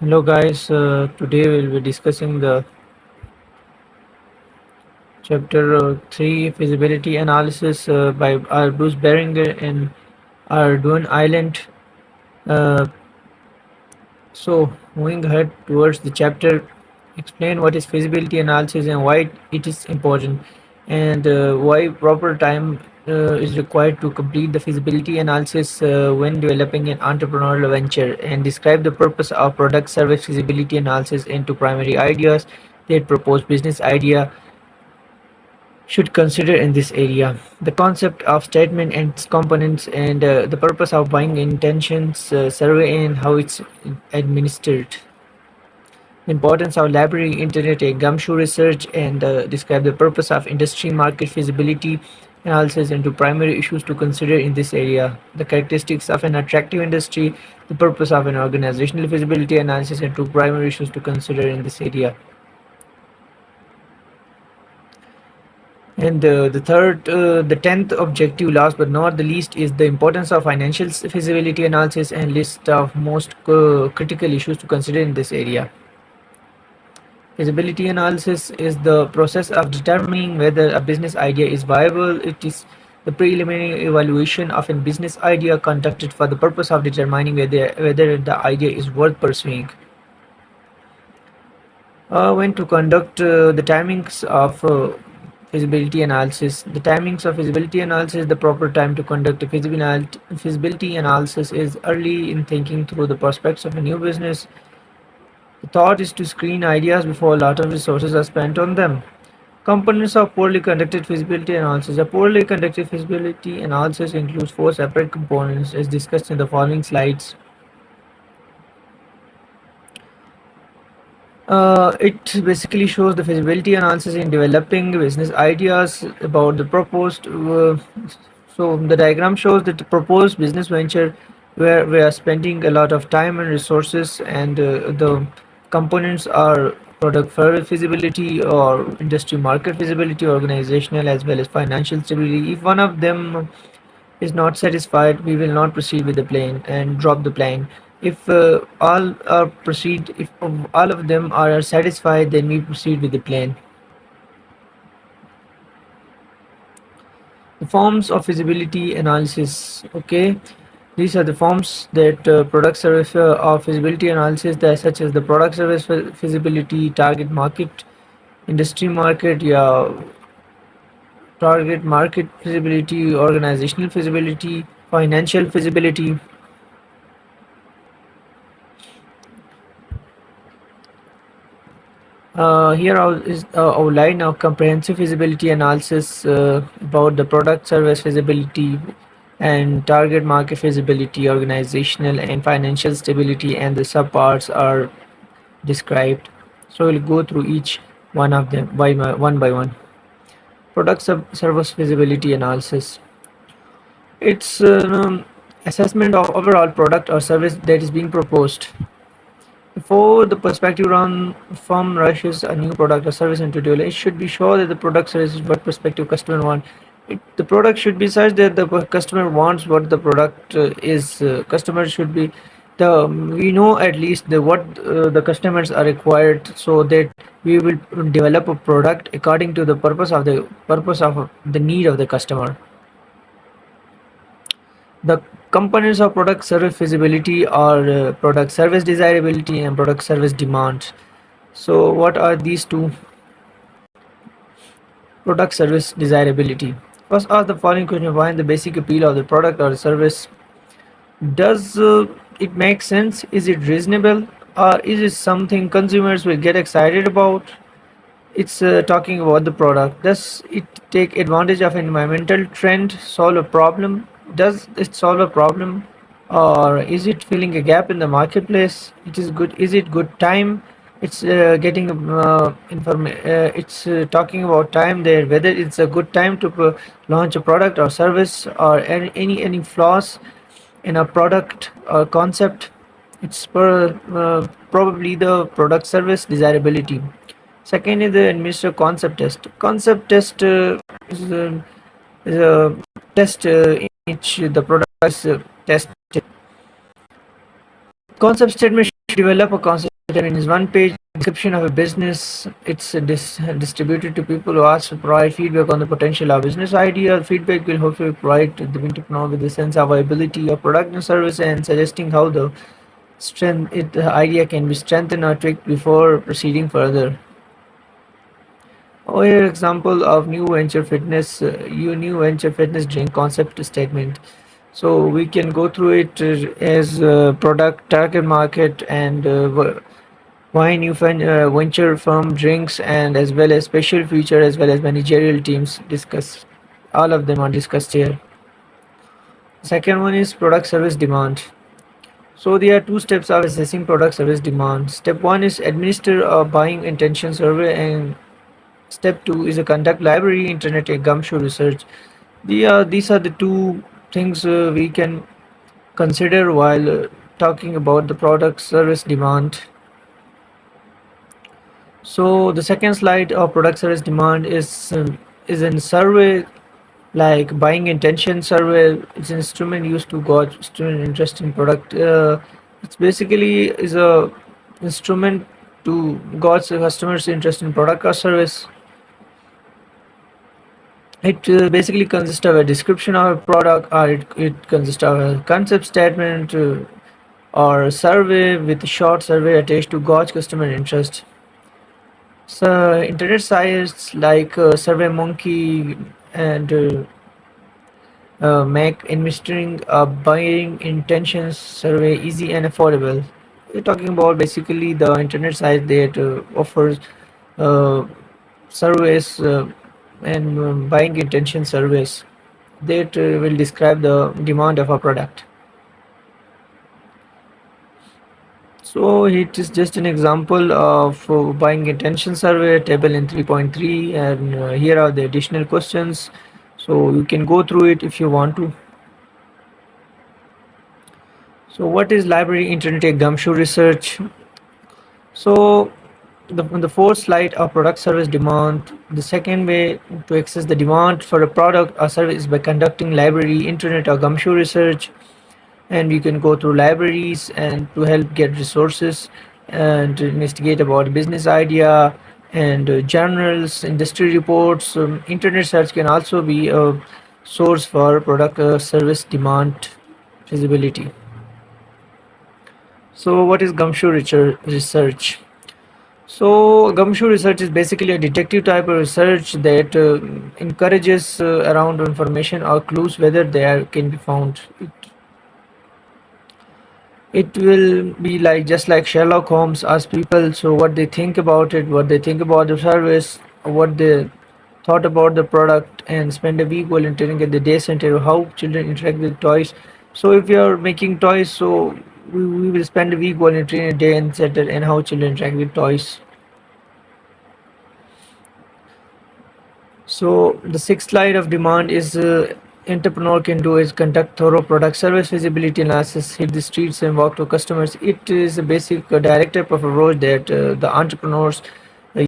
Hello guys, today we'll be discussing the chapter 3 feasibility analysis by Bruce Beringer and Arduin Island. Uh, so moving ahead towards the chapter, explain what is feasibility analysis and why it is important, and why proper time is required to complete the feasibility analysis when developing an entrepreneurial venture, and describe the purpose of product service feasibility analysis into primary ideas that propose business idea should consider in this area. The concept of statement and its components, and the purpose of buying intentions survey and how it's administered. The importance of library, internet, and gumshoe research, and describe the purpose of industry market feasibility analysis into primary issues to consider in this area. The characteristics of an attractive industry, the purpose of an organizational feasibility analysis, and two primary issues to consider in this area. And the 10th objective, last but not the least, is the importance of financial feasibility analysis and list of most critical issues to consider in this area. Feasibility analysis is the process of determining whether a business idea is viable. It is the preliminary evaluation of a business idea conducted for the purpose of determining whether the idea is worth pursuing. When to conduct the timings of feasibility analysis. The timings of feasibility analysis, the proper time to conduct a feasibility analysis is early in thinking through the prospects of a new business. The thought is to screen ideas before a lot of resources are spent on them. Components of poorly conducted feasibility analysis. A poorly conducted feasibility analysis includes four separate components as discussed in the following slides. It basically shows the feasibility analysis in developing business ideas about the proposed. So the diagram shows that the proposed business venture where we are spending a lot of time and resources, and the components are product feasibility or industry market feasibility, organizational as well as financial stability. If one of them is not satisfied, we will not proceed with the plan and drop the plan. If if all of them are satisfied, then we proceed with the plan. The forms of feasibility analysis. Okay, these are the forms that product service of feasibility analysis, that such as the product service feasibility, target market, industry market, yeah, target market feasibility, organizational feasibility, financial feasibility. Here is outline of comprehensive feasibility analysis about the product service feasibility and target market feasibility, organizational and financial stability, and the subparts are described. So we'll go through each one of them one by one. Product service feasibility analysis. It's assessment of overall product or service that is being proposed. Before the prospective firm rushes a new product or service into development, it should be sure that the product service is what prospective customer want. The product should be such that the customer wants what the product is. Customer should be we know at least what the customers are required, so that we will develop a product according to the purpose of the need of the customer. The components of product service feasibility are product service desirability and product service demand. So what are these two? Product service desirability. First, ask the following question: why the basic appeal of the product or service? Does it make sense? Is it reasonable? Or is it something consumers will get excited about? It's talking about the product. Does it take advantage of an environmental trend, solve a problem? Does it solve a problem? Or is it filling a gap in the marketplace? It is good. Is it good time? It's getting it's talking about time there, whether it's a good time to launch a product or service, or any flaws in a product or concept. It's probably the product service desirability. Second is the administer concept test. Concept test is a test in which the product is tested. Concept statement should develop a concept That means one page description of a business. It's distributed to people who ask to provide feedback on the potential of business idea. Feedback will hopefully provide the entrepreneur with a sense of viability of product and service and suggesting how the idea can be strengthened or tweaked before proceeding further. Or here example of new venture fitness drink concept statement. So we can go through it as product, target market, and why new venture firm drinks, and as well as special feature as well as managerial teams discuss. All of them are discussed here. Second one is product service demand. So there are two steps of assessing product service demand. Step one is administer a buying intention survey, and step two is a conduct library, internet, and gumshoe research. These are the two things we can consider while talking about the product service demand. So the second slide of product service demand is in survey like buying intention survey. It's an instrument used to gauge student interest in product. It's basically is a instrument to gauge the customer's interest in product or service. It basically consists of a description of a product, or it consists of a concept statement or a survey with a short survey attached to gauge customer interest. So internet sites like SurveyMonkey and make administering a buying intentions survey easy and affordable. We're talking about basically the internet site that offers uh, surveys and buying intention surveys that will describe the demand of a product. So it is just an example of buying intention survey table in 3.3, and here are the additional questions. So you can go through it if you want to. So what is library, internet, and gumshoe research? So on the fourth slide of product service demand, the second way to access the demand for a product or service is by conducting library, internet, or gumshoe research. And you can go through libraries and to help get resources and to investigate about business idea and journals, industry reports. Internet search can also be a source for product service demand feasibility. So what is gumshoe research? So gumshoe research is basically a detective type of research that encourages around information or clues whether they can be found. It will be like just like Sherlock Holmes asks people so what they think about it, what they think about the service, what they thought about the product, and spend a week volunteering at the day center how children interact with toys. So if you are making toys, so we will spend a week volunteering a day and center and how children interact with toys. So the sixth slide of demand is entrepreneur can do is conduct thorough product service feasibility analysis, hit the streets and walk to customers. It is a basic directive of approach that the entrepreneurs